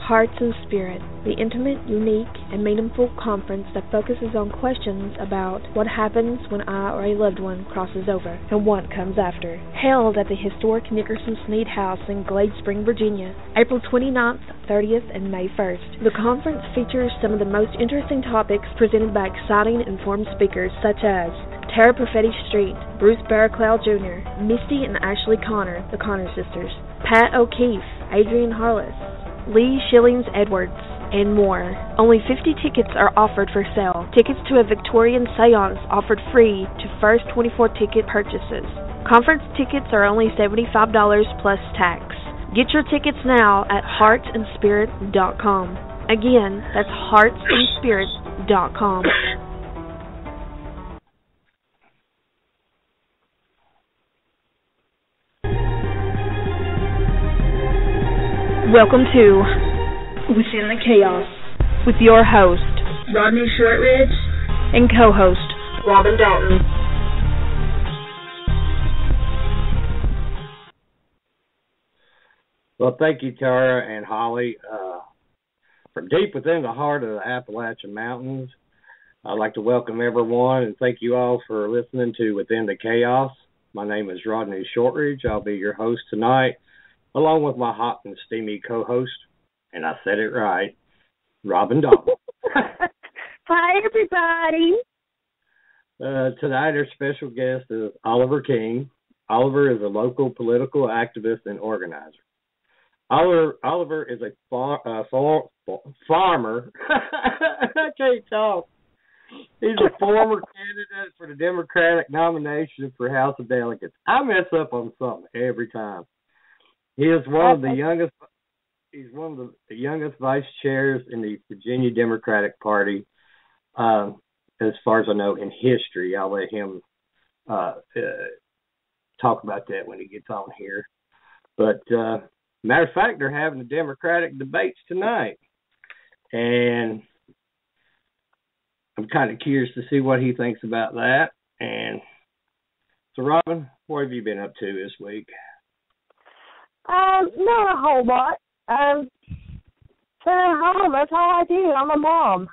Hearts and Spirit, the intimate, unique, and meaningful conference that focuses on questions about what happens when I or a loved one crosses over and what comes after. Held at the historic Nickerson Sneed House in Glade Spring, Virginia, April 29th, 30th, and May 1st. The conference features some of the most interesting topics presented by exciting, informed speakers such as Tara Perfetti Street, Bruce Barraclough Jr., Misty and Ashley Connor, the Connor sisters, Pat O'Keefe, Adrian Harless, Lee Shillings Edwards, and more. Only 50 tickets are offered for sale. Tickets to a Victorian seance offered free to first 24 ticket purchases. Conference tickets are only $75 plus tax. Get your tickets now at heartsandspirit.com. Again, that's heartsandspirit.com. Welcome to Within the Chaos with your host, Rodney Shortridge, and co-host, Robin Dalton. Well, thank you, Tara and Holly. From deep within the heart of the Appalachian Mountains, I'd like to welcome everyone and thank you all for listening to Within the Chaos. My name is Rodney Shortridge. I'll be your host tonight, along with my hot and steamy co-host, and I said it right, Robin Dalton. Hi, everybody. Tonight, our special guest is Oliver Keene. Oliver is a local political activist and organizer. Oliver is a farmer. I can't talk. He's a former candidate for the Democratic nomination for House of Delegates. I mess up on something every time. He is one of the youngest. He's one of the youngest vice chairs in the Virginia Democratic Party, as far as I know, in history. I'll let him talk about that when he gets on here. But matter of fact, they're having the Democratic debates tonight, and I'm kind of curious to see what he thinks about that. And so, Robin, what have you been up to this week? Not a whole lot. Staying home, that's all I do. I'm a mom.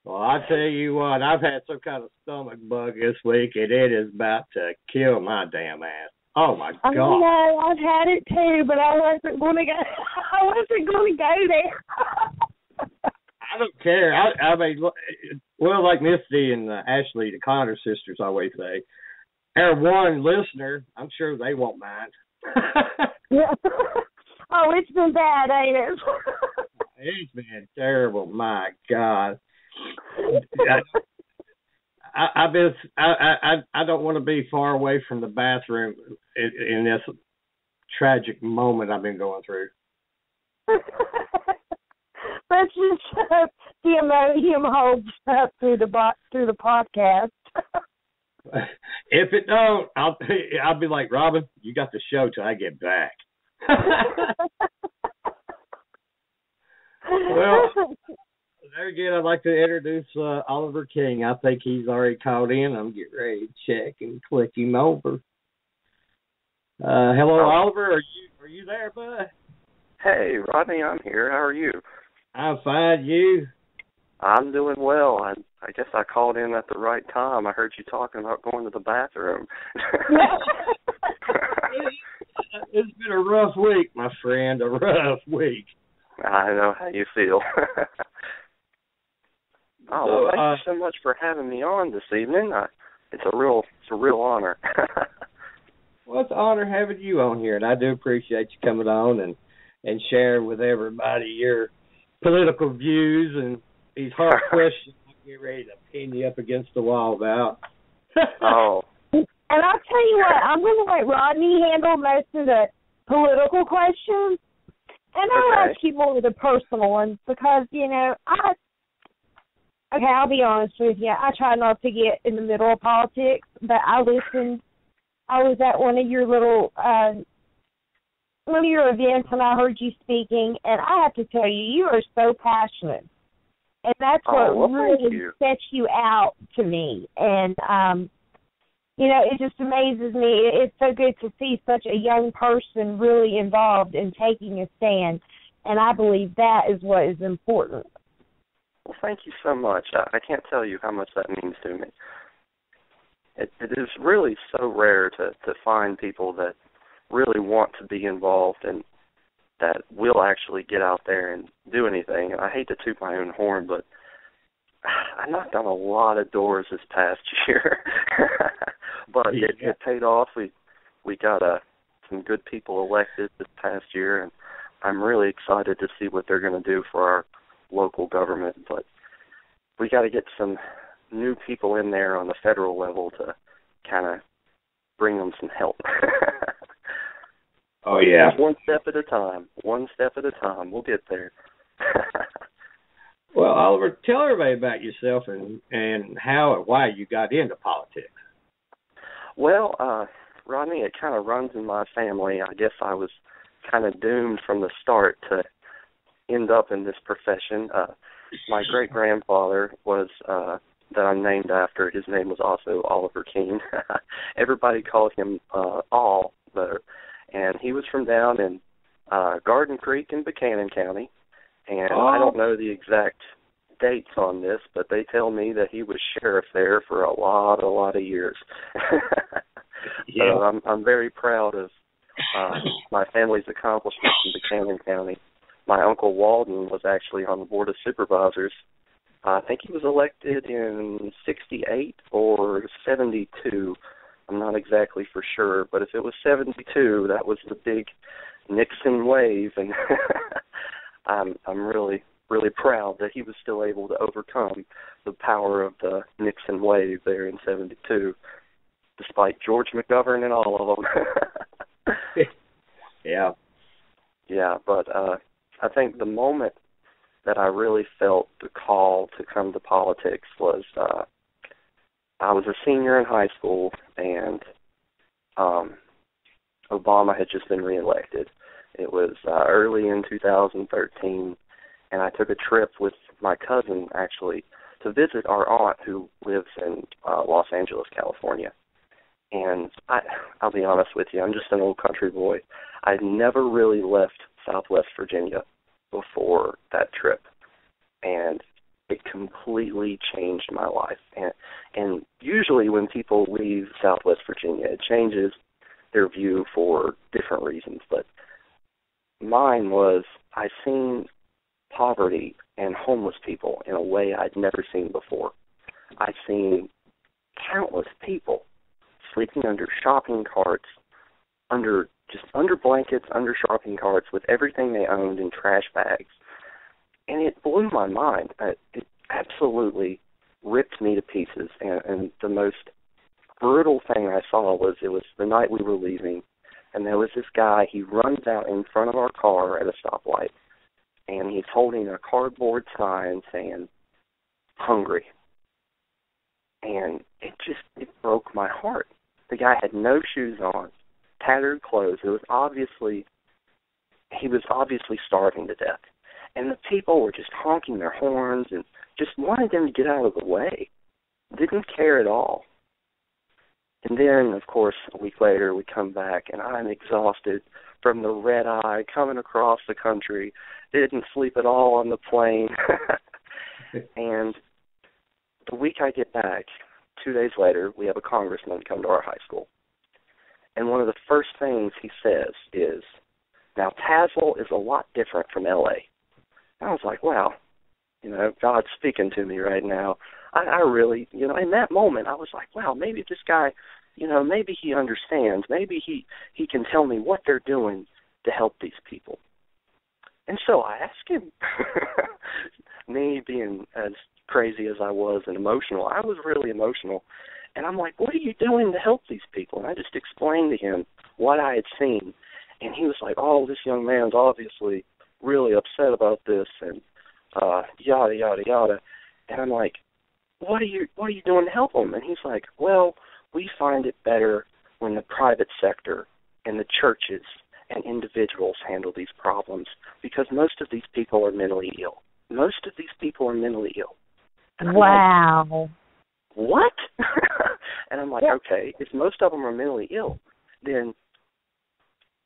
Well, I tell you what, I've had some kind of stomach bug this week, and it is about to kill my damn ass. Oh my God! I know, I've had it too, but I wasn't going to go. I wasn't going to go there. I don't care. I mean, well, like Misty and Ashley, the Connor sisters, always say, our one listener, I'm sure they won't mind. Yeah. Oh, it's been bad, ain't it? It's been terrible. My God. I don't want to be far away from the bathroom in this tragic moment I've been going through. Let's just the ammonium holds up through the podcast. If it don't, I'll be like, Robin, you got the show till I get back. Well, there again, I'd like to introduce Oliver Keene. I think he's already called in. I'm getting ready to check and click him over. Hello, Oliver. Are you there, bud? Hey, Rodney, I'm here. How are you? I'm fine. You? I'm doing well. I guess I called in at the right time. I heard you talking about going to the bathroom. It's been a rough week, my friend. A rough week. I know how you feel. Oh, well, thank you so much for having me on this evening. It's a real honor. Well, it's an honor having you on here, and I do appreciate you coming on and sharing with everybody your political views and these hard questions I get ready to pin you up against the wall about. Oh. And I'll tell you what, I'm going to let Rodney handle most of the political questions, and I'll ask you more of the personal ones because, I'll be honest with you. I try not to get in the middle of politics, but I listened. I was at one of your events, and I heard you speaking, and I have to tell you, you are so passionate. And that's what really sets you out to me. And it just amazes me. It's so good to see such a young person really involved in taking a stand, and I believe that is what is important. Well, thank you so much. I can't tell you how much that means to me. It is really so rare to find people that really want to be involved and that will actually get out there and do anything. And I hate to toot my own horn, but I knocked on a lot of doors this past year. But it paid off. We got some good people elected this past year, and I'm really excited to see what they're going to do for our local government. But we got to get some new people in there on the federal level to kind of bring them some help. Oh, yeah. One step at a time. One step at a time. We'll get there. Well, Oliver, tell everybody about yourself and how and why you got into politics. Well, Rodney, it kind of runs in my family. I guess I was kind of doomed from the start to end up in this profession. My great-grandfather was, that I'm named after, his name was also Oliver Keene. Everybody called him All, and he was from down in Garden Creek in Buchanan County. And I don't know the exact dates on this, but they tell me that he was sheriff there for a lot of years. Yeah. So I'm very proud of my family's accomplishments in Buchanan County. My Uncle Walden was actually on the Board of Supervisors. I think he was elected in 68 or 72. I'm not exactly for sure, but if it was 72, that was the big Nixon wave, and I'm really, really proud that he was still able to overcome the power of the Nixon wave there in 72, despite George McGovern and all of them. Yeah. Yeah, but I think the moment that I really felt the call to come to politics was I was a senior in high school, and Obama had just been reelected. It was early in 2013, and I took a trip with my cousin, actually, to visit our aunt who lives in Los Angeles, California. And I'll be honest with you, I'm just an old country boy. I'd never really left Southwest Virginia before that trip, and it completely changed my life. And usually when people leave Southwest Virginia, it changes their view for different reasons, but mine was I seen poverty and homeless people in a way I'd never seen before. I seen countless people sleeping under shopping carts, under blankets, under shopping carts, with everything they owned in trash bags. And it blew my mind. It absolutely ripped me to pieces. And the most brutal thing I saw was it was the night we were leaving, and there was this guy. He runs out in front of our car at a stoplight, and he's holding a cardboard sign saying, "Hungry." And it broke my heart. The guy had no shoes on, tattered clothes. He was obviously starving to death. And the people were just honking their horns and just wanted him to get out of the way. Didn't care at all. And then, of course, a week later, we come back, and I'm exhausted from the red eye coming across the country. Didn't sleep at all on the plane. And the week I get back, 2 days later, we have a congressman come to our high school. And one of the first things he says is, "Now, Tazewell is a lot different from L.A." And I was like, wow, God's speaking to me right now. I really, in that moment, I was like, wow, maybe this guy, maybe he understands. Maybe he can tell me what they're doing to help these people. And so I asked him, me being as crazy as I was and emotional, I was really emotional. And I'm like, what are you doing to help these people? And I just explained to him what I had seen. And he was like, oh, this young man's obviously really upset about this and yada, yada, yada. And I'm like, what are you doing to help him? And he's like, well, we find it better when the private sector and the churches and individuals handle these problems because most of these people are mentally ill. Most of these people are mentally ill. And wow. what? And I'm like, okay, if most of them are mentally ill, then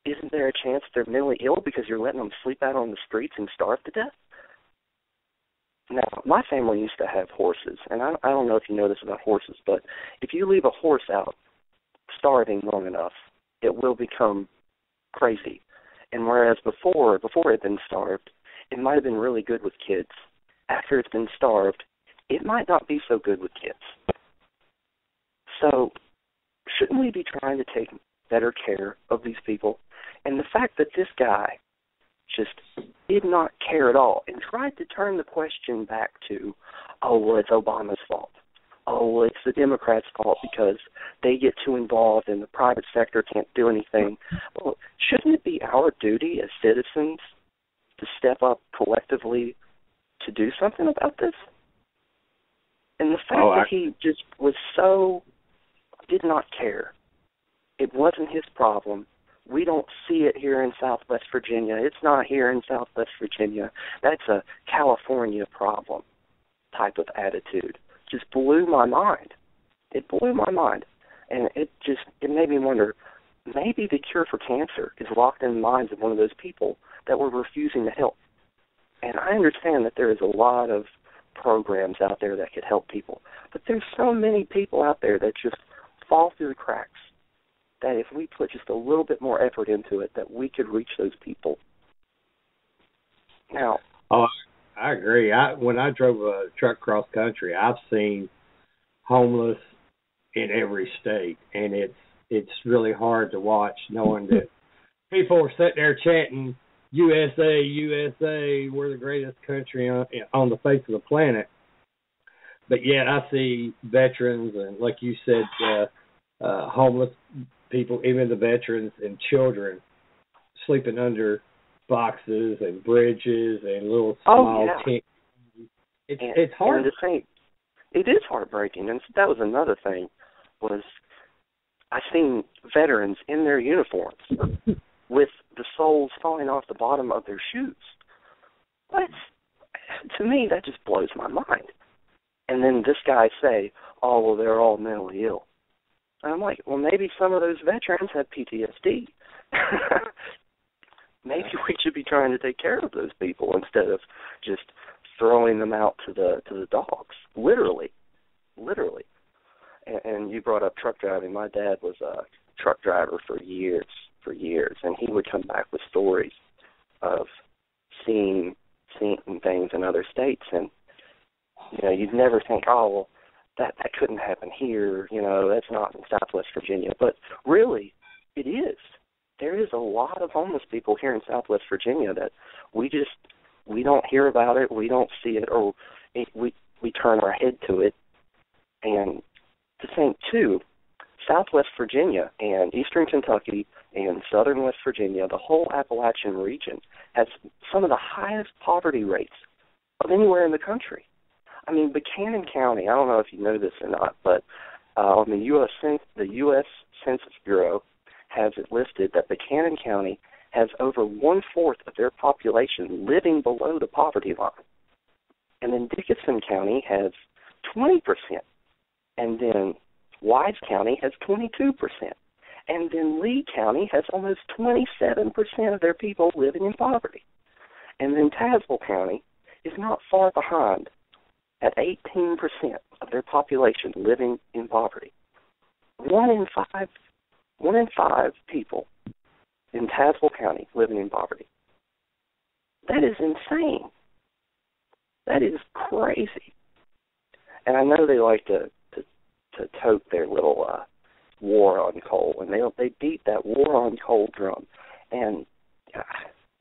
isn't there a chance they're mentally ill because you're letting them sleep out on the streets and starve to death? Now, my family used to have horses, and I don't know if you know this about horses, but if you leave a horse out starving long enough, it will become crazy. And whereas before it had been starved, it might have been really good with kids. After it's been starved, it might not be so good with kids. So shouldn't we be trying to take better care of these people? And the fact that this guy just did not care at all and tried to turn the question back to, oh, well, it's Obama's fault. Oh, well, it's the Democrats' fault because they get too involved and the private sector can't do anything. Well, shouldn't it be our duty as citizens to step up collectively to do something about this? And the fact that he just was did not care. It wasn't his problem. We don't see it here in Southwest Virginia. It's not here in Southwest Virginia. That's a California problem type of attitude. Just blew my mind. It blew my mind. And it made me wonder, maybe the cure for cancer is locked in the minds of one of those people that were refusing to help. And I understand that there is a lot of programs out there that could help people, but there's so many people out there that just fall through the cracks that if we put just a little bit more effort into it, that we could reach those people. Now, I agree. When I drove a truck cross country, I've seen homeless in every state, and it's really hard to watch knowing that people are sitting there chanting, USA, USA, we're the greatest country on the face of the planet. But yet I see veterans and, like you said, homeless people, even the veterans and children, sleeping under boxes and bridges and little small tents. It's hard. It is heartbreaking. And that was another thing, was I seen veterans in their uniforms with the soles falling off the bottom of their shoes. To me, that just blows my mind. And then this guy say, oh, well, they're all mentally ill. And I'm like, well, maybe some of those veterans have PTSD. Maybe we should be trying to take care of those people instead of just throwing them out to the dogs, literally. And you brought up truck driving. My dad was a truck driver for years, and he would come back with stories of seeing things in other states, and you'd never think, oh, well, that couldn't happen here. That's not in Southwest Virginia, but really, it is. There is a lot of homeless people here in Southwest Virginia that we don't hear about it, we don't see it, or we turn our head to it. And to think, too, Southwest Virginia and Eastern Kentucky and Southern West Virginia, the whole Appalachian region, has some of the highest poverty rates of anywhere in the country. I mean, Buchanan County, I don't know if you know this or not, but on the U.S. Census Bureau has it listed that Buchanan County has over 1/4 of their population living below the poverty line. And then Dickinson County has 20%. And then Wise County has 22%. And then Lee County has almost 27% of their people living in poverty. And then Tazewell County is not far behind at 18% of their population living in poverty. One in five people in Tazewell County living in poverty. That is insane. That is crazy. And I know they like to tote their little war on coal, and they beat that war on coal drum. And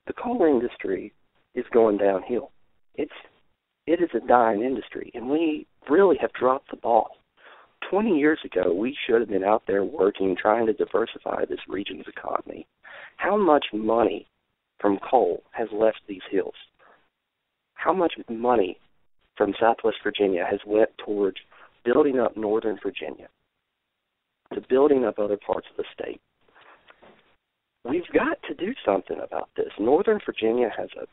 the coal industry is going downhill. It is a dying industry, and we really have dropped the ball. 20 years ago, we should have been out there working, trying to diversify this region's economy. How much money from coal has left these hills? How much money from Southwest Virginia has went towards building up Northern Virginia, to building up other parts of the state? We've got to do something about this. Northern Virginia has a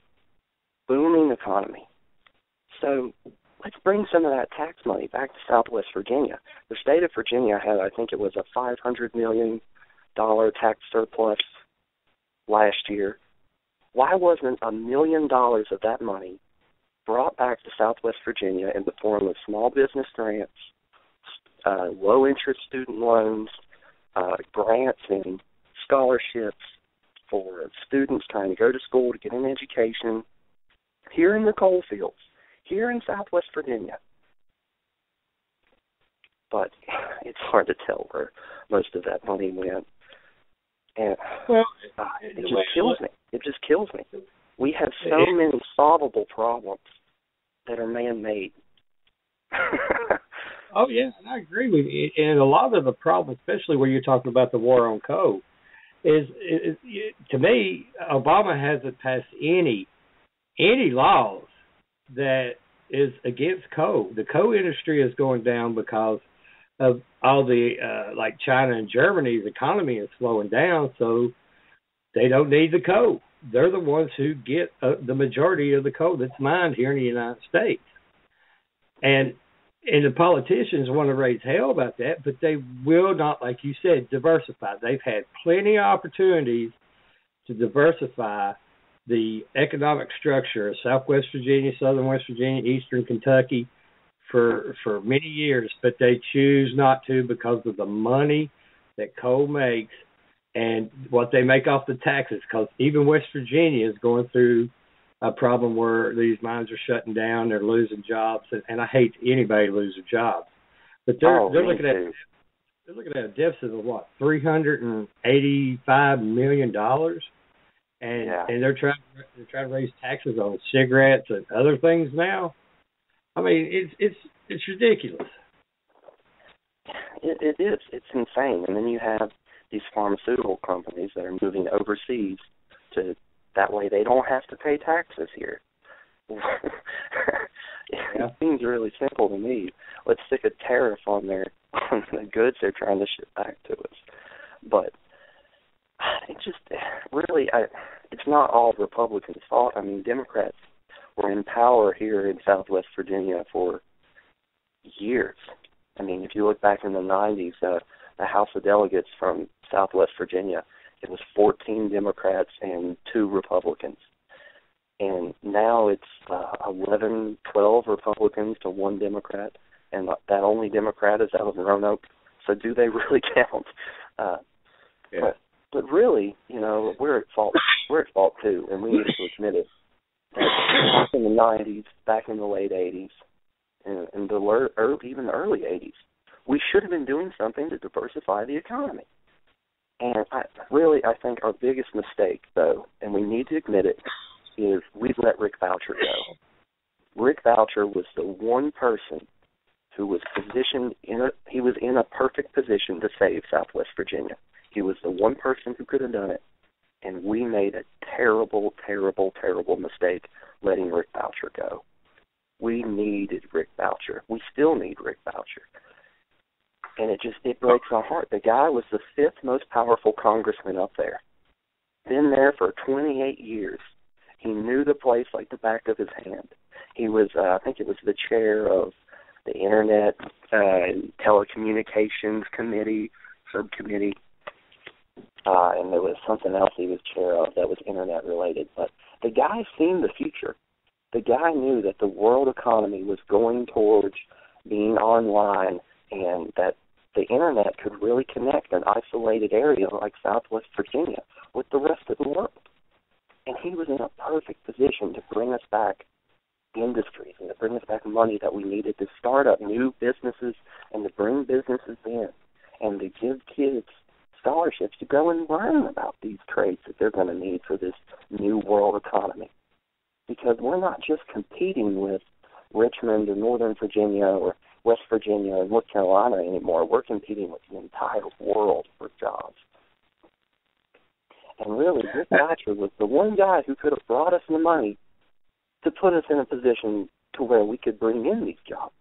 booming economy. So let's bring some of that tax money back to Southwest Virginia. The state of Virginia had, I think it was a $500 million tax surplus last year. Why wasn't $1 million of that money brought back to Southwest Virginia in the form of small business grants, low-interest student loans, grants and scholarships for students trying to go to school to get an education here in the coal fields, here in Southwest Virginia? But it's hard to tell where most of that money went. And it just kills me. It just kills me. We have so many solvable problems that are man-made. Oh, yeah, and I agree with you. And a lot of the problems, especially where you're talking about the war on coal, is to me, Obama hasn't passed any laws that is against coal. The coal industry is going down because of all the, like China and Germany's economy is slowing down, so they don't need the coal. They're the ones who get the majority of the coal that's mined here in the United States. And the politicians want to raise hell about that, but they will not, like you said, diversify. They've had plenty of opportunities to diversify the economic structure of Southwest Virginia, Southern West Virginia, Eastern Kentucky for many years, but they choose not to because of the money that coal makes and what they make off the taxes, because even West Virginia is going through a problem where these mines are shutting down, they're losing jobs, and I hate anybody losing jobs. But they're looking at a deficit of what, $385 million, and they're trying to raise taxes on cigarettes and other things now. I mean, it's ridiculous. It is. It's insane. And then you have these pharmaceutical companies that are moving overseas to that way they don't have to pay taxes here. It seems really simple to me. Let's stick a tariff on the goods they're trying to ship back to us. But it just really, it's not all Republicans' fault. I mean, Democrats were in power here in Southwest Virginia for years. I mean, if you look back in the 90s, the House of Delegates from Southwest Virginia, it was 14 Democrats and 2 Republicans. And now it's 11, 12 Republicans to 1 Democrat, and that only Democrat is out of Roanoke. So do they really count? But really, we're at fault. We're at fault too, and we need to admit it. Back in the 90s, back in the late 80s, and even the early 80s, we should have been doing something to diversify the economy. And I think our biggest mistake, though, and we need to admit it, is we let Rick Boucher go. Rick Boucher was the one person who was positioned he was in a perfect position to save Southwest Virginia. He was the one person who could have done it, and we made a terrible, terrible, terrible mistake letting Rick Boucher go. We needed Rick Boucher. We still need Rick Boucher. And it breaks my heart. The guy was the 5th most powerful congressman up there. Been there for 28 years. He knew the place like the back of his hand. He was, I think it was the chair of the Internet and Telecommunications Subcommittee, and there was something else he was chair of that was Internet related. But the guy seen the future. The guy knew that the world economy was going towards being online, and that the Internet could really connect an isolated area like Southwest Virginia with the rest of the world. And he was in a perfect position to bring us back industries and to bring us back money that we needed to start up new businesses and to bring businesses in and to give kids scholarships to go and learn about these trades that they're going to need for this new world economy. Because we're not just competing with Richmond or Northern Virginia or West Virginia or North Carolina anymore. We're competing with the entire world for jobs. And really, Rick Boucher was the one guy who could have brought us the money to put us in a position to where we could bring in these jobs.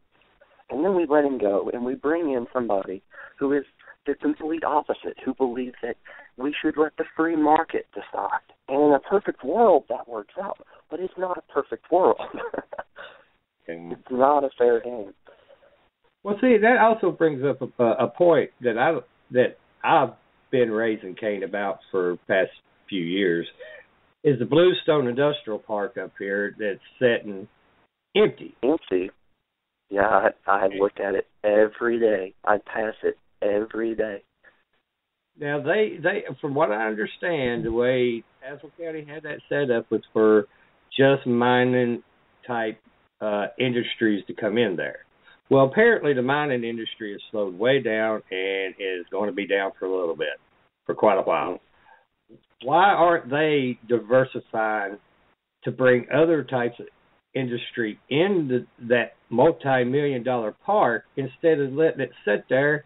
And then we let him go, and we bring in somebody who is the complete opposite, who believes that we should let the free market decide. And in a perfect world, that works out. But it's not a perfect world. It's not a fair game. Well, see, that also brings up a point that I've been raising Cain about for the past few years, is the Bluestone Industrial Park up here that's sitting empty. Empty? Yeah, I look at it every day. I pass it every day. Now, they from what I understand, the way Tazewell County had that set up was for just mining type industries to come in there. Well, apparently the mining industry has slowed way down and is going to be down for a little bit, for quite a while. Why aren't they diversifying to bring other types of industry into that multi-million-dollar park instead of letting it sit there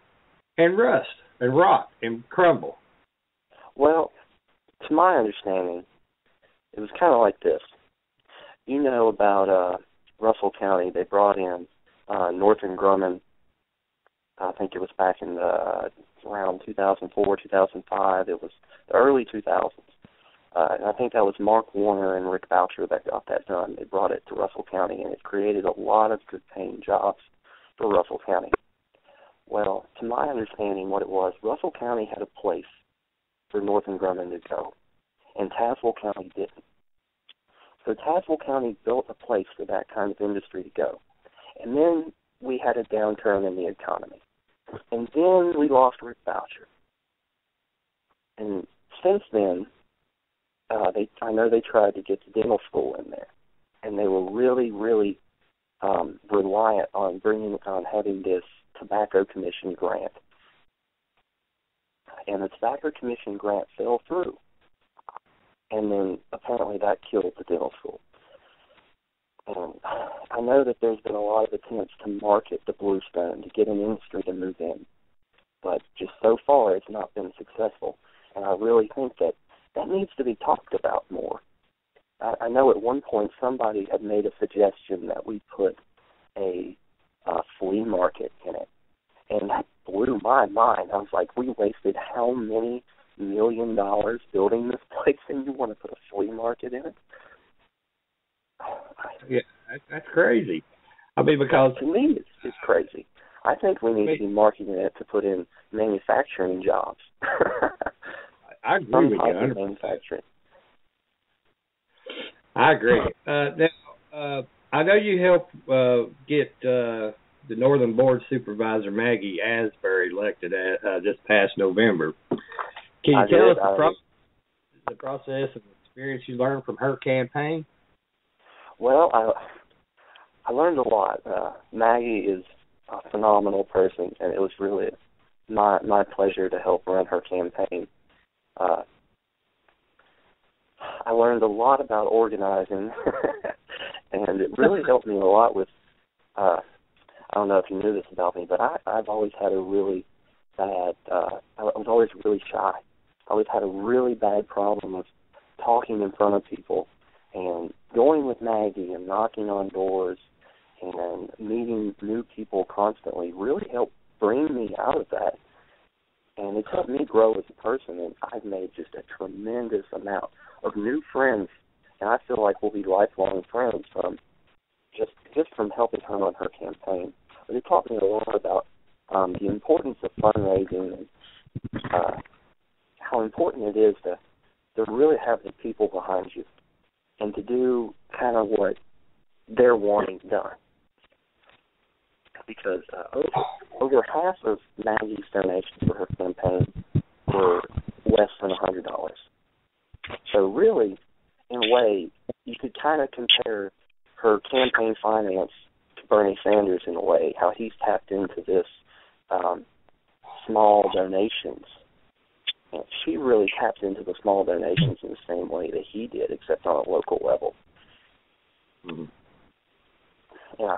and rust and rot and crumble? Well, to my understanding, it was kind of like this. You know about Russell County. They brought in Northern Grumman. I think it was back in around 2004, 2005. It was the early 2000s. And I think that was Mark Warner and Rick Boucher that got that done. They brought it to Russell County, and it created a lot of good-paying jobs for Russell County. Well, to my understanding, what it was, Russell County had a place for Northern Grumman to go, and Tazewell County didn't. So Tazewell County built a place for that kind of industry to go. And then we had a downturn in the economy. And then we lost Rick Boucher. And since then, I know they tried to get the dental school in there. And they were really, really reliant on having this Tobacco Commission grant. And the Tobacco Commission grant fell through. And then apparently that killed the dental school. And I know that there's been a lot of attempts to market the Bluestone to get an industry to move in. But just so far it's not been successful. And I really think that needs to be talked about more. I know at one point somebody had made a suggestion that we put a flea market in it. And that blew my mind. I was like, we wasted how many $1 million building this place, and you want to put a flea market in it? Yeah, that's crazy. I mean, because to me, it's crazy. I think we need to be marketing it to put in manufacturing jobs. I agree with you. Manufacturing. I agree. Now, I know you helped get the Northern Board Supervisor Maggie Asbury elected this past November. Can you tell us the process and the experience you learned from her campaign? Well, I learned a lot. Maggie is a phenomenal person, and it was really my pleasure to help run her campaign. I learned a lot about organizing, and it really helped me a lot with, I don't know if you knew this about me, but I've always had a really bad, I was always really shy. I always had a really bad problem with talking in front of people, and going with Maggie and knocking on doors and meeting new people constantly really helped bring me out of that. And it's helped me grow as a person, and I've made just a tremendous amount of new friends, and I feel like we'll be lifelong friends from just from helping her on her campaign. But it taught me a lot about the importance of fundraising and how important it is to really have the people behind you and to do kind of what they're wanting done. Because over half of Maggie's donations for her campaign were less than $100. So really, in a way, you could kind of compare her campaign finance to Bernie Sanders in a way, how he's tapped into this small donations. And she really tapped into the small donations in the same way that he did, except on a local level. Mm-hmm. Yeah,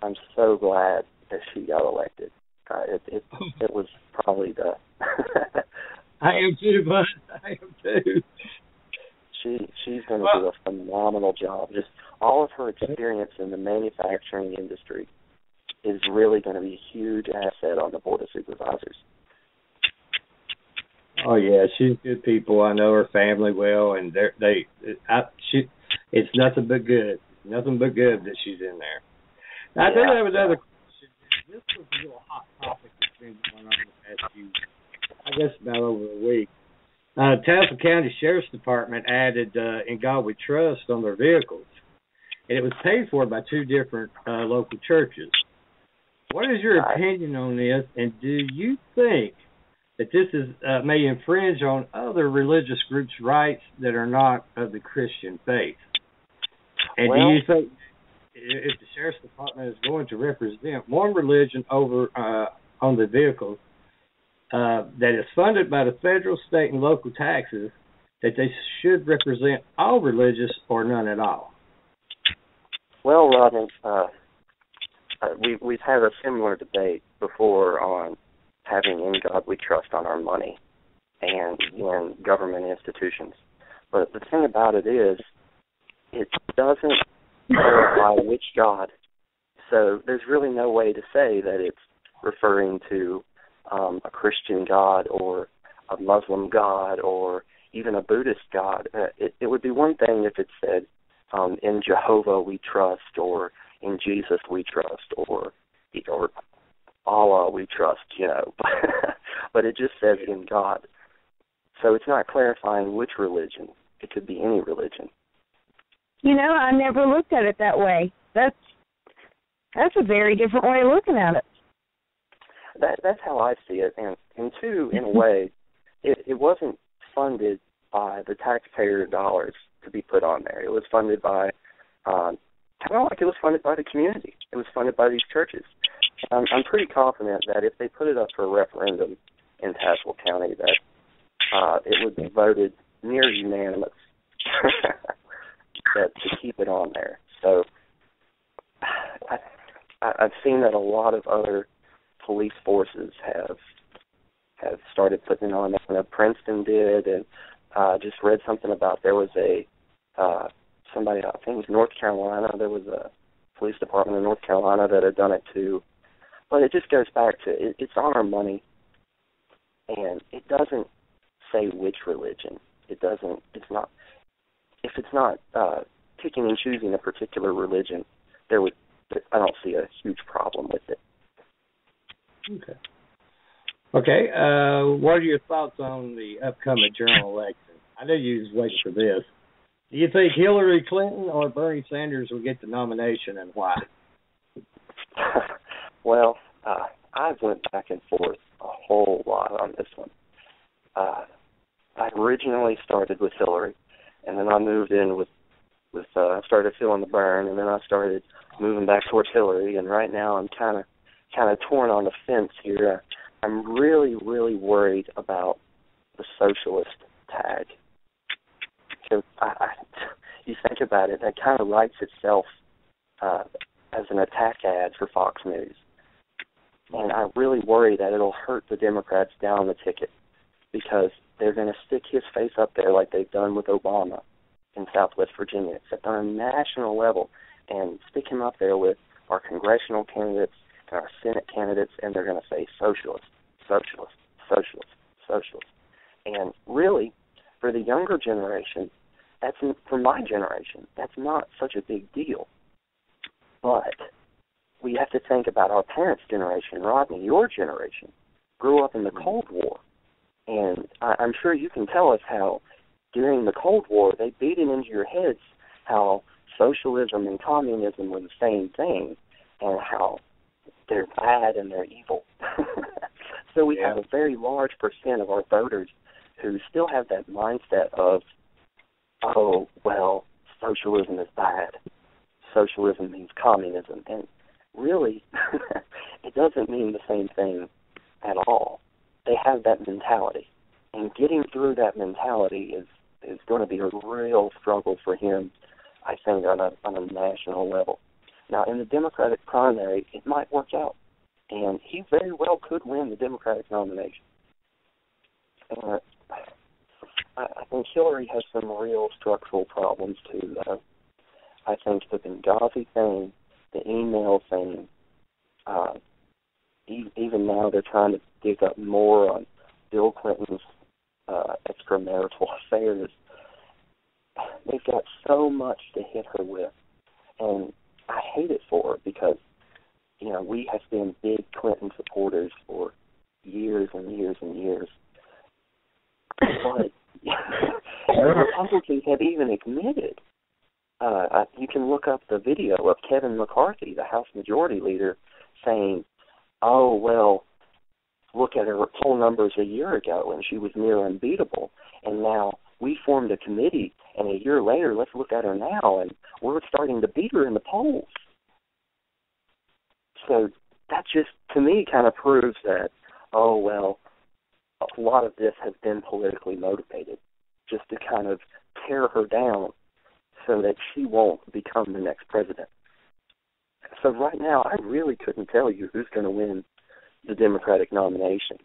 I'm so glad that she got elected. It was probably the. I am too, bud. I am too. She's going to do a phenomenal job. Just all of her experience in the manufacturing industry is really going to be a huge asset on the Board of Supervisors. Oh yeah, she's good people. I know her family well, and it's nothing but good. Nothing but good that she's in there. I do have another question. This was a real hot topic that's been going on the past few, I guess about over a week. Tazewell County Sheriff's Department added In God We Trust on their vehicles, and it was paid for by two different local churches. What is your opinion on this, and do you think that this is may infringe on other religious groups' rights that are not of the Christian faith? And do you think if the Sheriff's Department is going to represent one religion over on the vehicles that is funded by the federal, state, and local taxes, that they should represent all religious or none at all? Well, Rodney, we've had a similar debate before on having In God We Trust on our money and in government institutions. But the thing about it is, it doesn't clarify which God. So there's really no way to say that it's referring to a Christian God or a Muslim God or even a Buddhist God. It would be one thing if it said, in Jehovah we trust, or in Jesus we trust, or Allah we trust, but it just says in God. So it's not clarifying which religion. It could be any religion. I never looked at it that way. That's a very different way of looking at it. That's how I see it. And two, in a way, it wasn't funded by the taxpayer dollars to be put on there. It was funded by, kind of like it was funded by the community. It was funded by these churches. I'm pretty confident that if they put it up for a referendum in Tazewell County, that it would be voted near unanimous to keep it on there. So I've seen that a lot of other police forces have started putting it on. Princeton did, and just read something about there was somebody, I think it was North Carolina, there was a police department in North Carolina that had done it too. But it just goes back to it's on our money, and it doesn't say which religion. It's not picking and choosing a particular religion. I don't see a huge problem with it. Okay. What are your thoughts on the upcoming general election? I know you was waiting for this. Do you think Hillary Clinton or Bernie Sanders will get the nomination, and why? Well, I went back and forth a whole lot on this one. I originally started with Hillary, and then I moved in with started feeling the burn, and then I started moving back towards Hillary, and right now I'm kind of torn on the fence here. I'm really, really worried about the socialist tag. Because you think about it, that kind of writes itself as an attack ad for Fox News. And I really worry that it'll hurt the Democrats down the ticket, because they're going to stick his face up there like they've done with Obama in Southwest Virginia, except on a national level, and stick him up there with our congressional candidates and our Senate candidates, and they're going to say socialist, socialist, socialist, socialist. And really, for the younger generation, for my generation, that's not such a big deal. But we have to think about our parents' generation. Rodney, your generation, grew up in the Cold War. And I'm sure you can tell us how during the Cold War they beat it into your heads how socialism and communism were the same thing and how they're bad and they're evil. So we have a very large percent of our voters who still have that mindset of, oh, well, socialism is bad. Socialism means communism. And really, it doesn't mean the same thing at all. They have that mentality. And getting through that mentality is going to be a real struggle for him, I think, on a national level. Now, in the Democratic primary, it might work out. And he very well could win the Democratic nomination. I think Hillary has some real structural problems, too, though. I think the Benghazi thing, the email thing, even now they're trying to dig up more on Bill Clinton's extramarital affairs. They've got so much to hit her with, and I hate it for her because we have been big Clinton supporters for years and years and years. But the Republicans have even admitted, you can look up the video of Kevin McCarthy, the House Majority Leader, saying, oh, well, look at her poll numbers a year ago, and she was near unbeatable. And now we formed a committee, and a year later, let's look at her now, and we're starting to beat her in the polls. So that just, to me, kind of proves that, oh, well, a lot of this has been politically motivated, just to kind of tear her down so that she won't become the next president. So right now, I really couldn't tell you who's going to win the Democratic nomination.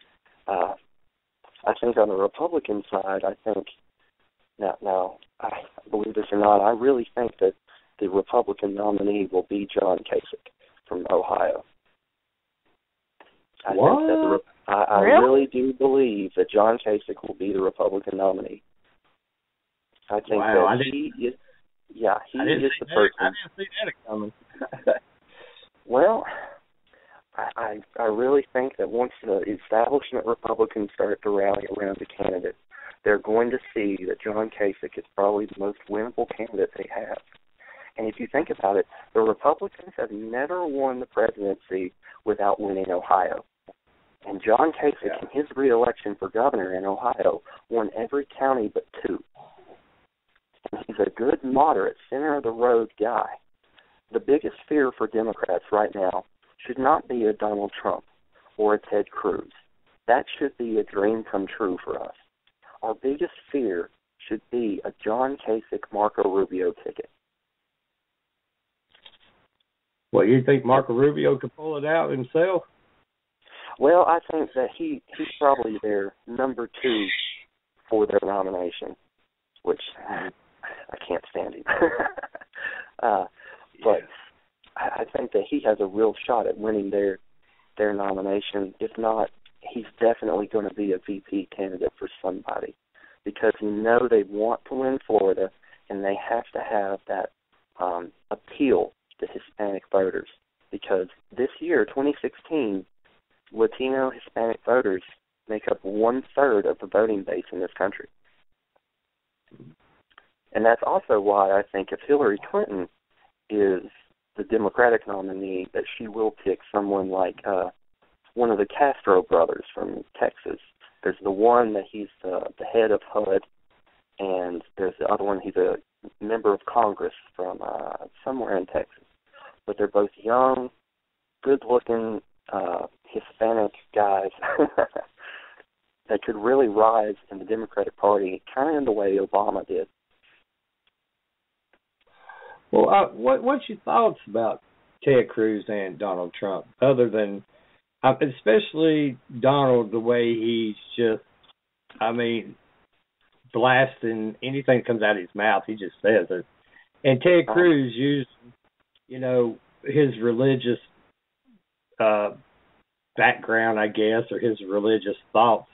I think on the Republican side, now, believe this or not, I really think that the Republican nominee will be John Kasich from Ohio. I really do believe that John Kasich will be the Republican nominee. I think that he is the person. I didn't see that coming. Well, I really think that once the establishment Republicans start to rally around a candidate, they're going to see that John Kasich is probably the most winnable candidate they have. And if you think about it, the Republicans have never won the presidency without winning Ohio. And John Kasich, in his re-election for governor in Ohio, won every county but 2. And he's a good, moderate, center-of-the-road guy. The biggest fear for Democrats right now should not be a Donald Trump or a Ted Cruz. That should be a dream come true for us. Our biggest fear should be a John Kasich, Marco Rubio ticket. Well, you think Marco Rubio could pull it out himself? Well, I think that he's probably their number 2 for their nomination, which I can't stand him. But I think that he has a real shot at winning their nomination. If not, he's definitely going to be a VP candidate for somebody, because they want to win Florida, and they have to have that appeal to Hispanic voters, because this year, 2016, Latino Hispanic voters make up 1/3 of the voting base in this country. And that's also why I think if Hillary Clinton is the Democratic nominee, that she will pick someone like one of the Castro brothers from Texas. There's the one that he's the head of HUD, and there's the other one, he's a member of Congress from somewhere in Texas. But they're both young, good-looking Hispanic guys that could really rise in the Democratic Party, kind of in the way Obama did. Well, what's your thoughts about Ted Cruz and Donald Trump, other than, especially Donald, the way he's just, blasting anything that comes out of his mouth, he just says it. And Ted Cruz used, his religious background, I guess, or his religious thoughts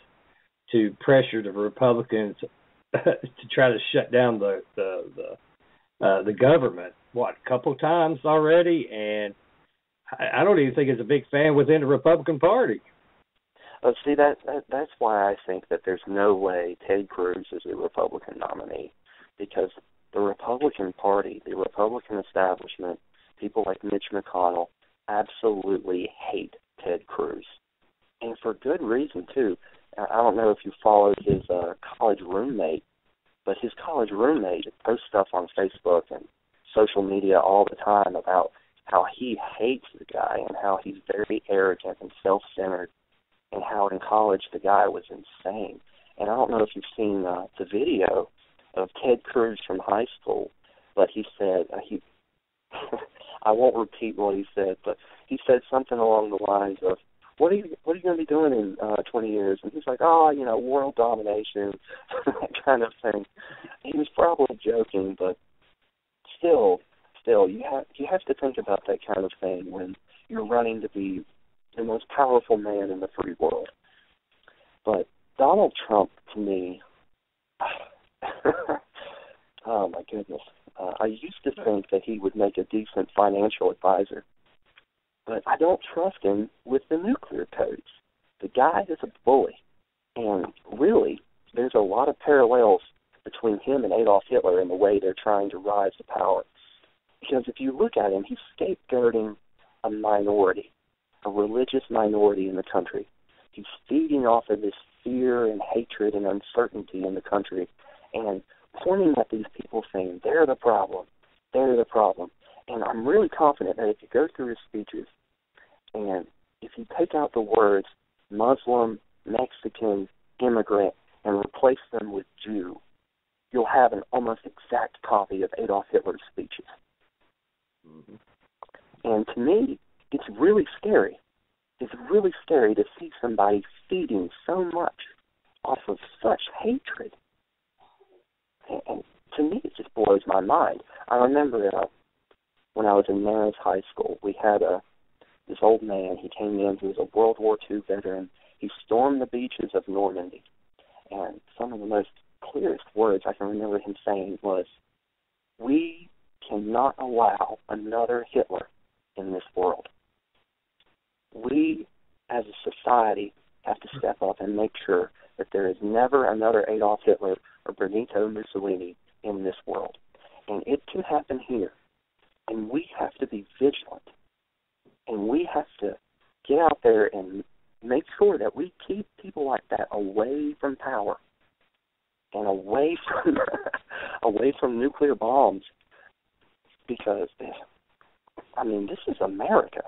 to pressure the Republicans to try to shut down the government, a couple times already, and I don't even think he's a big fan within the Republican Party. See, that's why I think that there's no way Ted Cruz is a Republican nominee, because the Republican Party, the Republican establishment, people like Mitch McConnell absolutely hate Ted Cruz, and for good reason, too. I don't know if you followed his college roommate, but his college roommate posts stuff on Facebook and social media all the time about how he hates the guy and how he's very arrogant and self-centered, and how in college the guy was insane. And I don't know if you've seen the video of Ted Cruz from high school, but he said, I won't repeat what he said, but he said something along the lines of, what are you going to be doing in 20 years? And he's like, world domination, that kind of thing. He was probably joking, but still, you have to think about that kind of thing when you're running to be the most powerful man in the free world. But Donald Trump, to me, oh my goodness, I used to think that he would make a decent financial advisor, but I don't trust him with the nuclear codes. The guy is a bully. And really, there's a lot of parallels between him and Adolf Hitler in the way they're trying to rise to power. Because if you look at him, he's scapegoating a minority, a religious minority in the country. He's feeding off of this fear and hatred and uncertainty in the country and pointing at these people saying, they're the problem, they're the problem. And I'm really confident that if you go through his speeches and if you take out the words Muslim, Mexican, immigrant, and replace them with Jew, you'll have an almost exact copy of Adolf Hitler's speeches. Mm-hmm. And to me, it's really scary. It's really scary to see somebody feeding so much off of such hatred. And to me, it just blows my mind. I remember when I was in Marist High School, we had this old man. He came in. He was a World War II veteran. He stormed the beaches of Normandy. And some of the most clearest words I can remember him saying was, we cannot allow another Hitler in this world. We, as a society, have to step up and make sure that there is never another Adolf Hitler or Benito Mussolini in this world. And it can happen here. And we have to be vigilant. And we have to get out there and make sure that we keep people like that away from power and away from nuclear bombs. Because, I mean, this is America.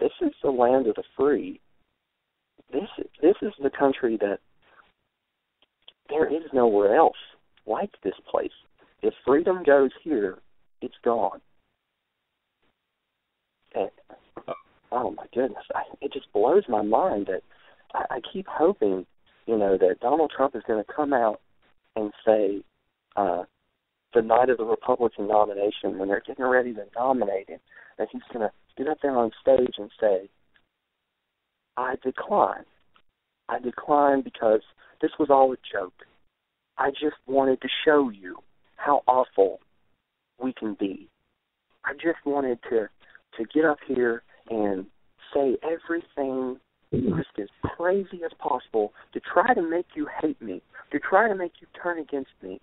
This is the land of the free. This is the country that there is nowhere else like this place. If freedom goes here, it's gone. And, oh my goodness, it just blows my mind that I keep hoping, that Donald Trump is going to come out and say the night of the Republican nomination, when they're getting ready to nominate him, that he's going to get up there on stage and say, I decline. I decline because this was all a joke. I just wanted to show you how awful we can be. I just wanted to get up here and say everything just as crazy as possible to try to make you hate me, to try to make you turn against me.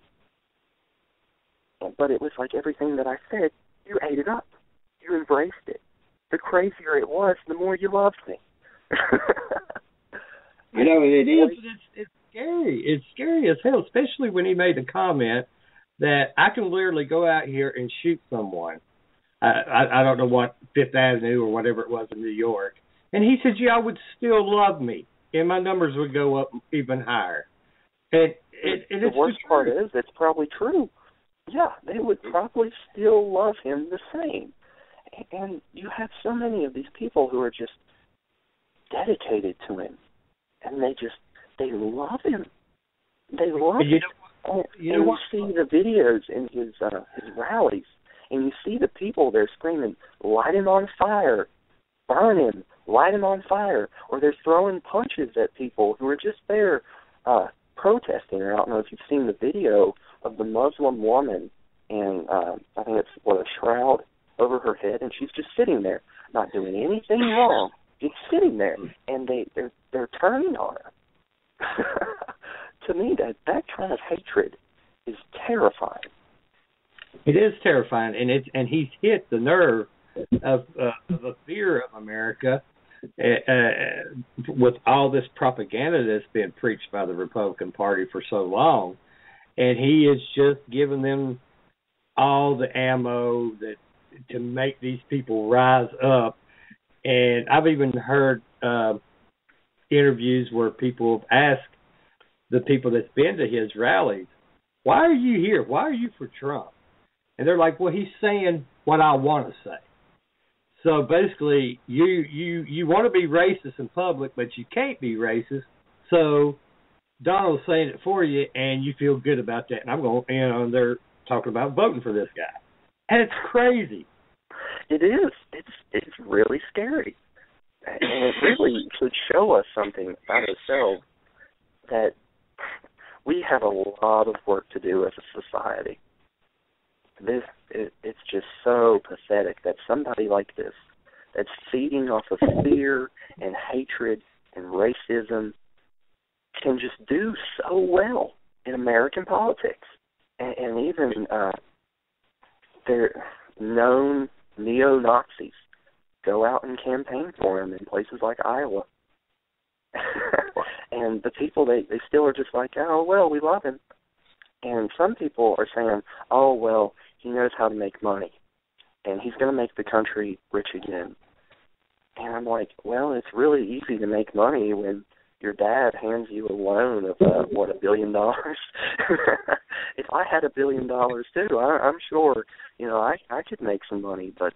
But it was like everything that I said, you ate it up. You embraced it. The crazier it was, the more you loved me. It is. It's scary. It's scary as hell, especially when he made the comment that I can literally go out here and shoot someone. I don't know what, Fifth Avenue or whatever it was in New York. And he said, y'all would still love me, and my numbers would go up even higher. And the worst part is, it's probably true. Yeah, they would probably still love him the same. And you have so many of these people who are just dedicated to him. And they love him. They love him. You see the videos in his rallies, and you see the people, they're screaming, light him on fire, burn him, light him on fire. Or they're throwing punches at people who are just there protesting. I don't know if you've seen the video of the Muslim woman, and I think it's, a shroud over her head, and she's just sitting there, not doing anything wrong, just sitting there, and they're turning on her. To me, that kind of hatred is terrifying. It is terrifying, and he's hit the nerve of the fear of America with all this propaganda that's been preached by the Republican Party for so long, and he is just giving them all the ammo to make these people rise up. And I've even heard interviews where people have asked the people that's been to his rallies, why are you here? Why are you for Trump? And they're like, well, he's saying what I want to say. So basically, you want to be racist in public, but you can't be racist. So Donald's saying it for you, and you feel good about that. And I'm going, and they're talking about voting for this guy. And it's crazy. It is. It's really scary. And it really should show us something about ourselves, that we have a lot of work to do as a society. It's just so pathetic that somebody like this that's feeding off of fear and hatred and racism can just do so well in American politics. And even their known neo-Nazis go out and campaign for him in places like Iowa. And the people, they still are just like, oh, well, we love him. And some people are saying, oh, well, he knows how to make money, and he's going to make the country rich again. And I'm like, well, it's really easy to make money when your dad hands you a loan of, $1 billion? If I had $1 billion, too, I'm sure, I could make some money. But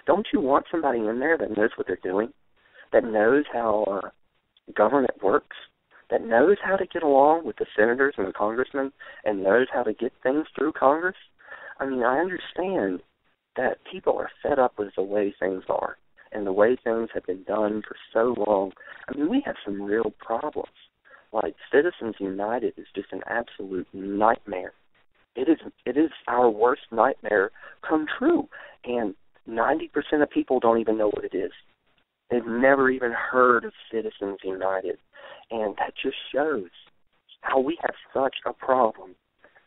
don't you want somebody in there that knows what they're doing, that knows how government works, that knows how to get along with the senators and the congressmen, and knows how to get things through Congress? I mean, I understand that people are fed up with the way things are and the way things have been done for so long. I mean, we have some real problems. Like, Citizens United is just an absolute nightmare. It is our worst nightmare come true, and 90% of people don't even know what it is. They've never even heard of Citizens United, and that just shows how we have such a problem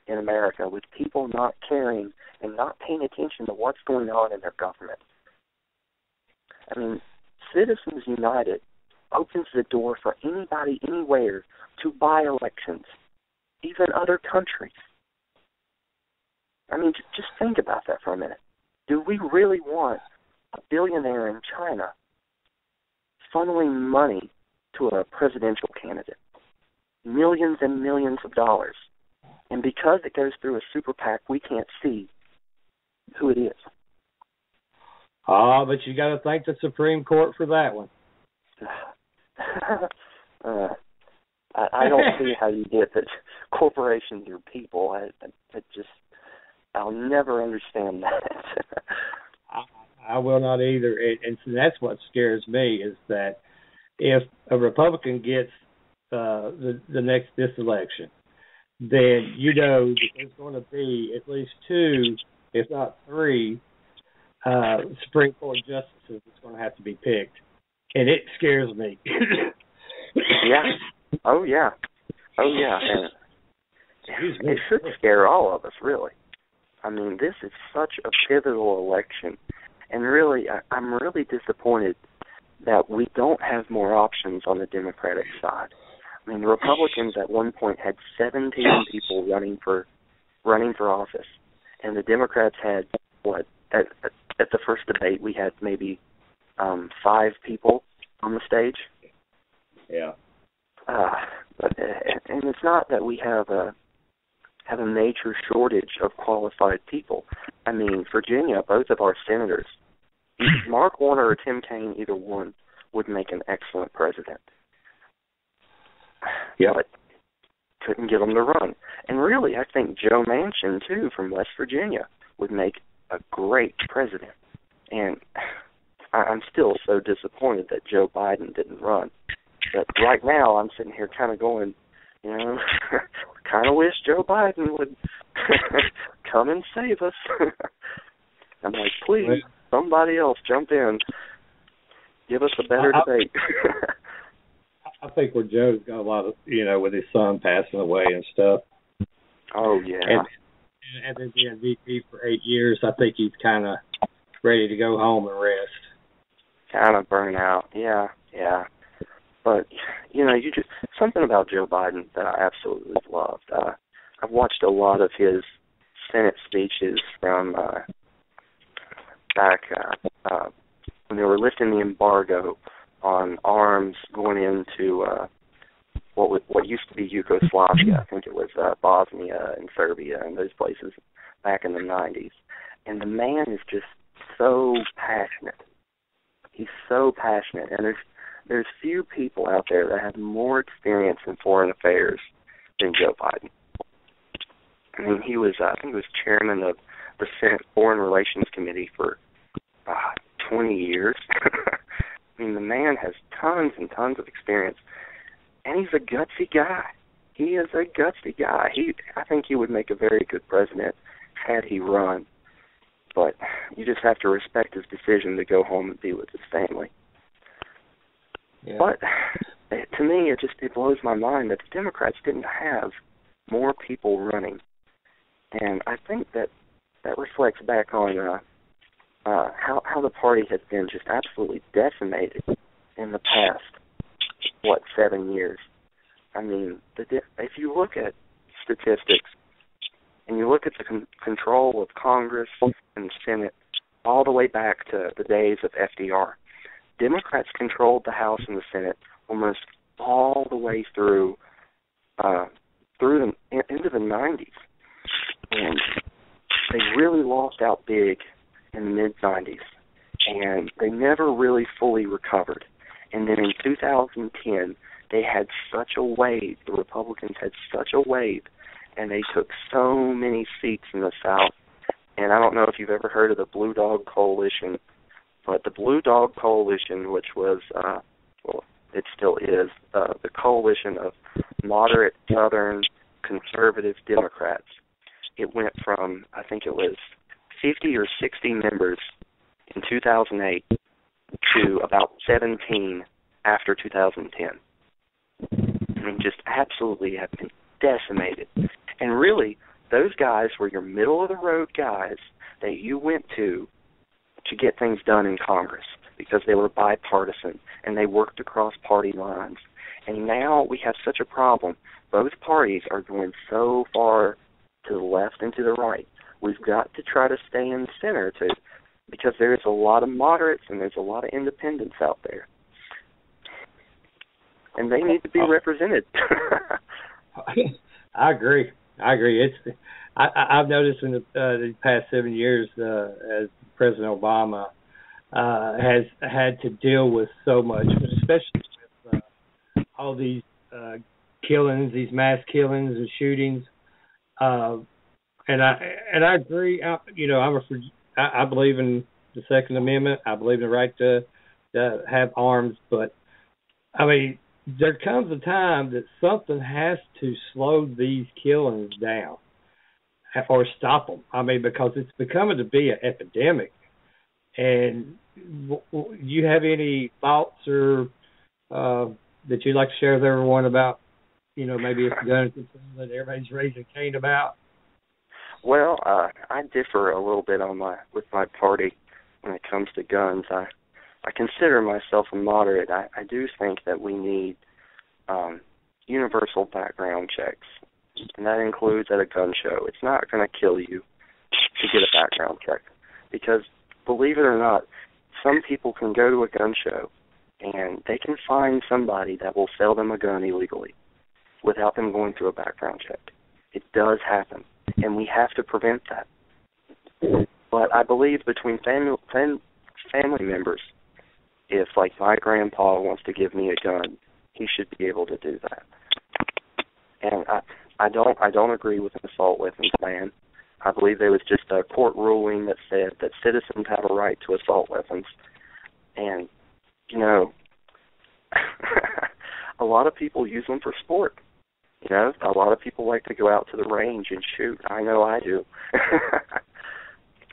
in America with people not caring and not paying attention to what's going on in their government. I mean, Citizens United opens the door for anybody, anywhere, to buy elections, even other countries. I mean, just think about that for a minute. Do we really want a billionaire in China funneling money to a presidential candidate? Millions and millions of dollars. And because it goes through a super PAC, we can't see who it is. Oh, but you got to thank the Supreme Court for that one. I don't see how you get that corporations are people. I'll never understand that. I will not either. And so that's what scares me, is that if a Republican gets this election, then there's going to be at least 2, if not 3, Supreme Court justices that's going to have to be picked. And it scares me. Yeah. Oh, yeah. And it should scare all of us, really. I mean, this is such a pivotal election. And really, I'm really disappointed that we don't have more options on the Democratic side. I mean, the Republicans at one point had 17 people running for office, and the Democrats had, at the first debate, we had maybe 5 people on the stage. Yeah. And it's not that we have a major shortage of qualified people. I mean, Virginia, both of our senators, Mark Warner or Tim Kaine, either one, would make an excellent president. Yeah. But couldn't get them to run. And really, I think Joe Manchin, too, from West Virginia, would make a great president. And I'm still so disappointed that Joe Biden didn't run. But right now, I'm sitting here kind of going, kind of wish Joe Biden would come and save us. I'm like, please, somebody else jump in. Give us a better debate. I think where Joe's got a lot of, with his son passing away and stuff. Oh, yeah. And then being VP for 8 years, I think he's kind of ready to go home and rest. Kind of burn out, yeah. But, you just something about Joe Biden that I absolutely loved. I've watched a lot of his Senate speeches from back when they were lifting the embargo on arms going into what used to be Yugoslavia. I think it was Bosnia and Serbia and those places back in the 90s. And the man is just so passionate. He's so passionate. And there's few people out there that have more experience in foreign affairs than Joe Biden. I mean, he was, I think he was chairman of the Senate Foreign Relations Committee for 20 years. I mean, the man has tons and tons of experience, and he's a gutsy guy. He is a gutsy guy. I think he would make a very good president had he run. but you just have to respect his decision to go home and be with his family. Yeah. But to me, it blows my mind that the Democrats didn't have more people running, and I think that reflects back on how the party has been just absolutely decimated in the past 7 years. I mean, if you look at statistics and you look at the control of Congress and the Senate all the way back to the days of FDR, Democrats controlled the House and the Senate almost all the way through into the 90s. And they really lost out big in the mid-90s, and they never really fully recovered. And then in 2010, they had such a wave, the Republicans had such a wave, and they took so many seats in the South. And I don't know if you've ever heard of the Blue Dog Coalition, but the Blue Dog Coalition, which was, it still is, the coalition of moderate Southern conservative Democrats. It went from, I think it was 50 or 60 members in 2008 to about 17 after 2010. I mean, just absolutely have been decimated. And really, those guys were your middle-of-the-road guys that you went to get things done in Congress because they were bipartisan and they worked across party lines. And now we have such a problem. Both parties are going so far to the left and to the right. We've got to try to stay in the center because there's a lot of moderates and there's a lot of independents out there. And they need to be represented. I agree. I've noticed in the past 7 years as President Obama has had to deal with so much, especially with all these killings, these mass killings and shootings. And I agree. I believe in the Second Amendment. I believe in the right to have arms. But I mean, there comes a time that something has to slow these killings down or stop them. I mean, because it's becoming to be an epidemic. And do you have any thoughts or that you'd like to share with everyone about, maybe it's gun control that everybody's raising Cain about? Well, I differ a little bit with my party when it comes to guns. I consider myself a moderate. I do think that we need universal background checks, and that includes at a gun show. It's not going to kill you to get a background check because, believe it or not, some people can go to a gun show and they can find somebody that will sell them a gun illegally without them going through a background check. It does happen, and we have to prevent that. But I believe between family members, if, like, my grandpa wants to give me a gun, he should be able to do that. And I don't agree with an assault weapons ban. I believe there was just a court ruling that said that citizens have a right to assault weapons. And, a lot of people use them for sport. A lot of people like to go out to the range and shoot. I know I do.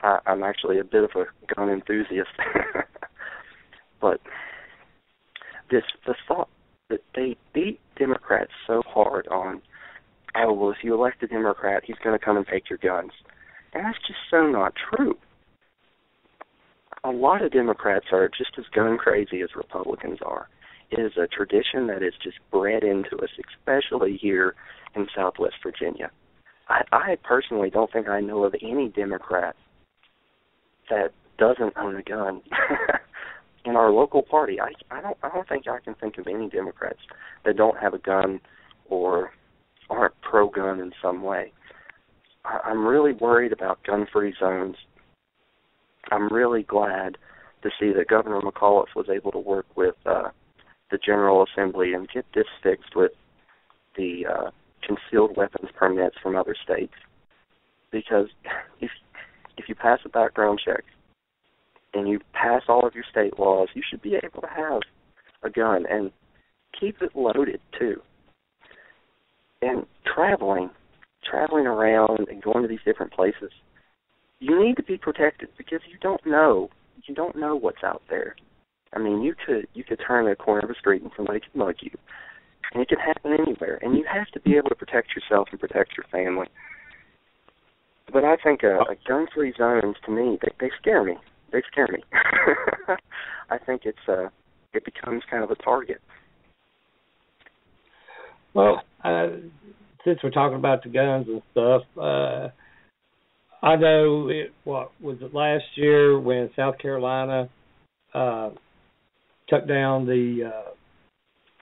I'm actually a bit of a gun enthusiast. But the thought that they beat Democrats so hard on, if you elect a Democrat, he's going to come and take your guns. And that's just so not true. A lot of Democrats are just as gun crazy as Republicans are. It is a tradition that is just bred into us, especially here in Southwest Virginia. I personally don't think I know of any Democrat that doesn't own a gun. In our local party, I don't think I can think of any Democrats that don't have a gun or aren't pro-gun in some way. I'm really worried about gun-free zones. I'm really glad to see that Governor McAuliffe was able to work with the General Assembly and get this fixed with the concealed weapons permits from other states. Because if you pass a background check and you pass all of your state laws, you should be able to have a gun and keep it loaded too. And traveling around and going to these different places, you need to be protected because you don't know what's out there. I mean, you could turn a corner of a street and somebody could mug you, and it can happen anywhere. And you have to be able to protect yourself and protect your family. But I think gun-free zones, to me, they scare me. They scare me. I think it becomes kind of a target. Well, since we're talking about the guns and stuff, I know what was it last year when South Carolina took down the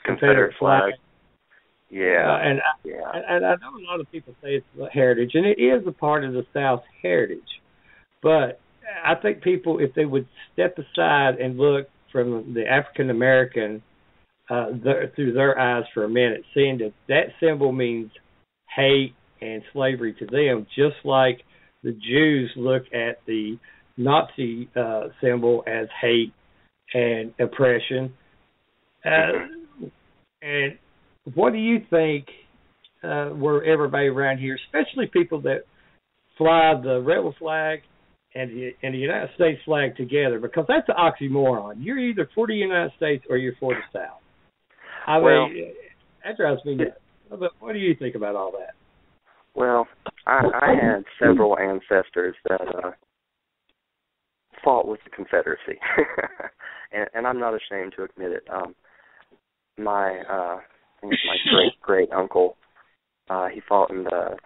Confederate flag. Yeah. And I know a lot of people say it's heritage, and it is a part of the South's heritage. But I think people, if they would step aside and look from the African American through their eyes for a minute, seeing that symbol means hate and slavery to them, just like the Jews look at the Nazi symbol as hate and oppression. And what do you think were everybody around here, especially people that fly the rebel flag and the United States flag together? Because that's an oxymoron. You're either for the United States or you're for the South. I mean, that drives me nuts. But what do you think about all that? Well, I had several ancestors that fought with the Confederacy, and I'm not ashamed to admit it. My great uncle, he fought in the,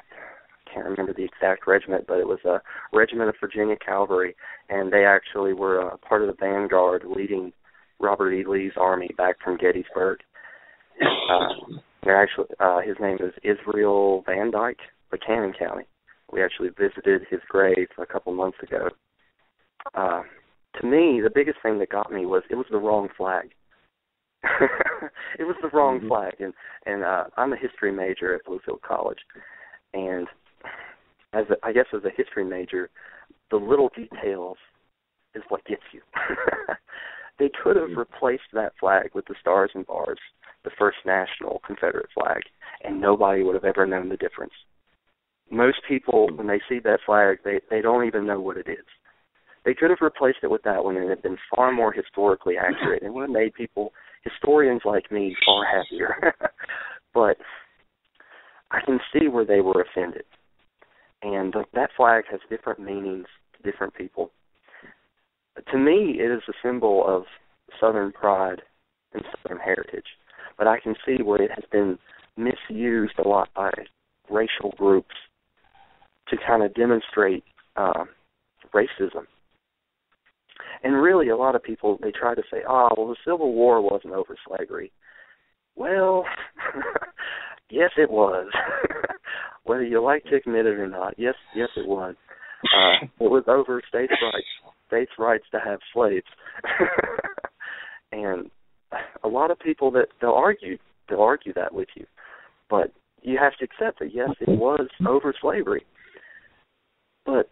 can't remember the exact regiment, but it was a regiment of Virginia Cavalry, and they actually were part of the vanguard leading Robert E. Lee's army back from Gettysburg. His name is Israel Van Dyke, Buchanan County. We actually visited his grave a couple months ago. To me, the biggest thing that got me was it was the wrong flag. It was the wrong flag, and I'm a history major at Bluefield College, and as a history major, the little details is what gets you. They could have replaced that flag with the stars and bars, the first national Confederate flag, and nobody would have ever known the difference. Most people, when they see that flag, they don't even know what it is. They could have replaced it with that one, and it had been far more historically accurate, and would have made people, historians like me, far happier. But I can see where they were offended. And that flag has different meanings to different people. To me, it is a symbol of Southern pride and Southern heritage. But I can see where it has been misused a lot by racial groups to kind of demonstrate racism. And really, a lot of people, they try to say, the Civil War wasn't over slavery. Well, yes, it was. Whether you like to admit it or not, yes, it was. It was over states' rights to have slaves. And a lot of people they'll argue that with you, but you have to accept that yes, it was over slavery. But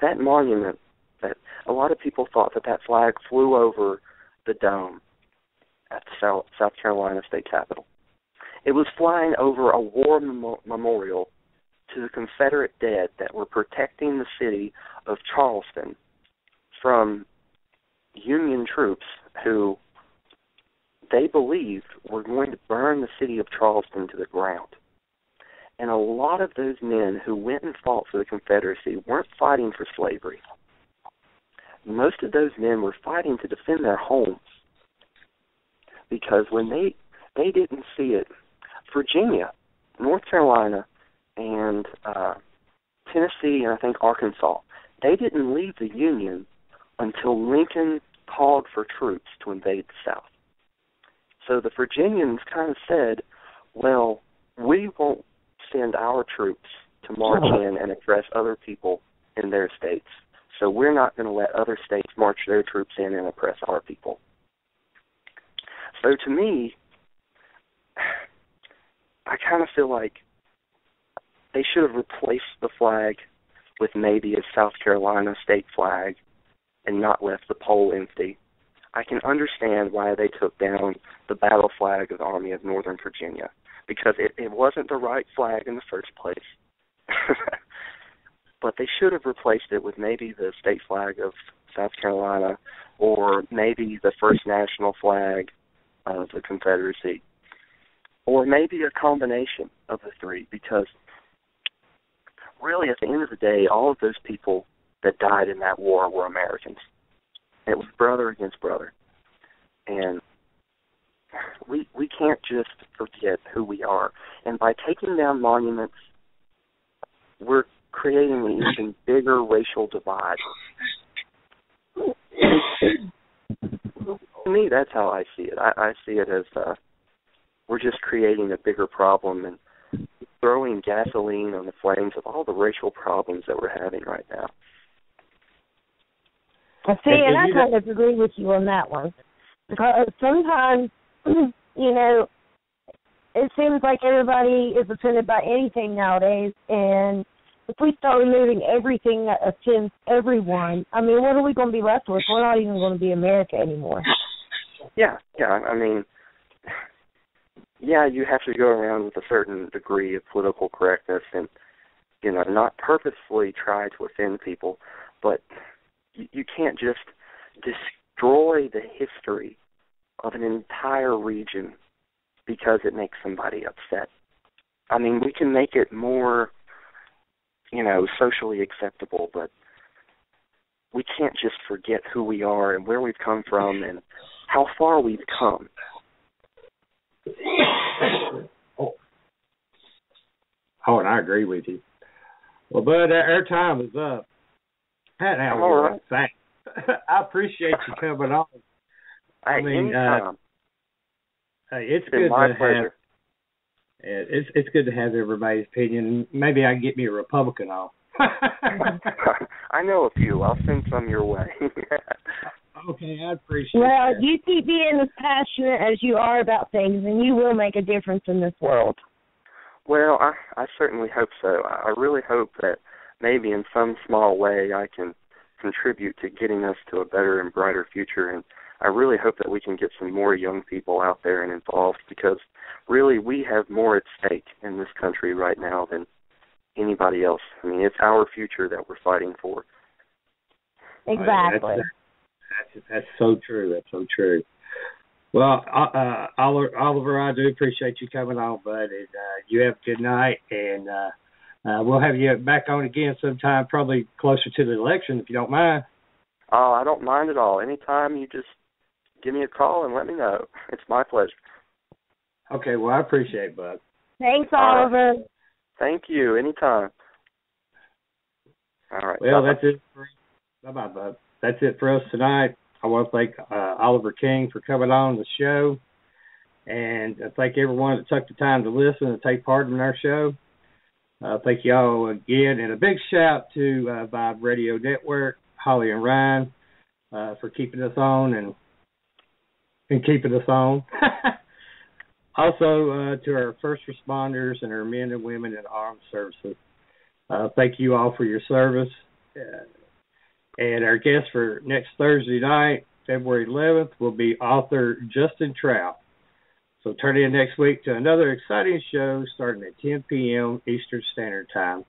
that monument, that a lot of people thought that flag flew over the dome at the South Carolina State Capitol. It was flying over a war memorial to the Confederate dead that were protecting the city of Charleston from Union troops who they believed were going to burn the city of Charleston to the ground. And a lot of those men who went and fought for the Confederacy weren't fighting for slavery. Most of those men were fighting to defend their homes, because when they didn't see it, Virginia, North Carolina, and Tennessee, and I think Arkansas, they didn't leave the Union until Lincoln called for troops to invade the South. So the Virginians kind of said, well, we won't send our troops to march in and oppress other people in their states. So we're not going to let other states march their troops in and oppress our people. So to me, I kind of feel like they should have replaced the flag with maybe a South Carolina state flag and not left the pole empty. I can understand why they took down the battle flag of the Army of Northern Virginia, because it wasn't the right flag in the first place. but they should have replaced it with maybe the state flag of South Carolina or maybe the first national flag of the Confederacy, or maybe a combination of the three, because really at the end of the day, all of those people that died in that war were Americans. It was brother against brother. And we can't just forget who we are. And by taking down monuments, we're creating an even bigger racial divide. To me, that's how I see it. I see it as we're just creating a bigger problem and throwing gasoline on the flames of all the racial problems that we're having right now. I see, and I kind of agree with you on that one. Because sometimes, you know, it seems like everybody is offended by anything nowadays, and if we start removing everything that offends everyone, I mean, what are we going to be left with? We're not even going to be America anymore. Yeah, I mean, yeah, you have to go around with a certain degree of political correctness and, you know, not purposefully try to offend people, but you can't just destroy the history of an entire region because it makes somebody upset. I mean, we can make it more, you know, socially acceptable, but we can't just forget who we are and where we've come from and how far we've come. Oh, and I agree with you. Well, Bud, our time is up. That was right. I appreciate you coming on. I mean, it's good my to pleasure. It's good to have everybody's opinion. Maybe I can get me a Republican on. I know a few. I'll send some your way. Okay, I appreciate that. Well, you keep being as passionate as you are about things, and you will make a difference in this world. Well, I certainly hope so. I really hope that maybe in some small way I can contribute to getting us to a better and brighter future, and I really hope that we can get some more young people out there and involved, because really we have more at stake in this country right now than anybody else. I mean, it's our future that we're fighting for. Exactly. That's so true. That's so true. Well, Oliver, I do appreciate you coming on, bud. And, you have a good night, and we'll have you back on again sometime, probably closer to the election, if you don't mind. Oh, I don't mind at all. Anytime you just give me a call and let me know. It's my pleasure. Okay, well, I appreciate it, bud. Thanks, Oliver. Thank you. Anytime. All right. Well, that's it. Bye-bye, bud. That's it for us tonight. I want to thank Oliver Keene for coming on the show, and I thank everyone that took the time to listen and take part in our show. Thank you all again, and a big shout to Vibe Radio Network, Holly and Ryan, for keeping us on and keeping us on. Also, to our first responders and our men and women in armed services, thank you all for your service. And our guest for next Thursday night, February 11th, will be author Justin Trout. So turn in next week to another exciting show starting at 10 p.m. Eastern Standard Time.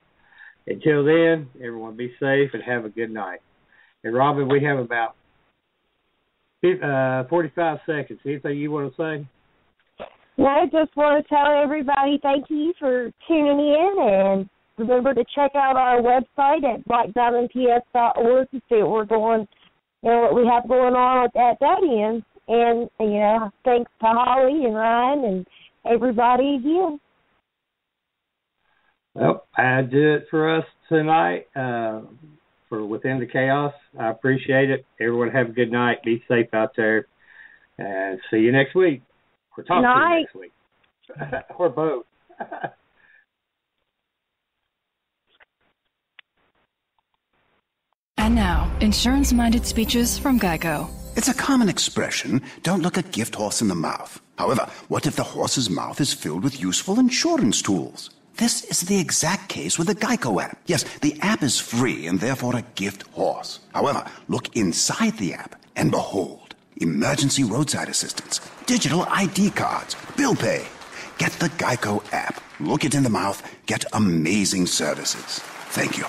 Until then, everyone be safe and have a good night. And Robin, we have about 45 seconds. Anything you want to say? Well, I just want to tell everybody thank you for tuning in, and remember to check out our website at blackdiamondps.org to see what we're going, what we have going on at that end. And, thanks to Holly and Ryan and everybody again. Well, I do it for us tonight for Within the Chaos. I appreciate it. Everyone have a good night. Be safe out there. And see you next week. We're talking to you next week. Or both. And now, insurance-minded speeches from Geico. It's a common expression, don't look a gift horse in the mouth. However, what if the horse's mouth is filled with useful insurance tools? This is the exact case with the Geico app. Yes, the app is free and therefore a gift horse. However, look inside the app and behold, emergency roadside assistance, digital ID cards, bill pay. Get the Geico app. Look it in the mouth, get amazing services. Thank you.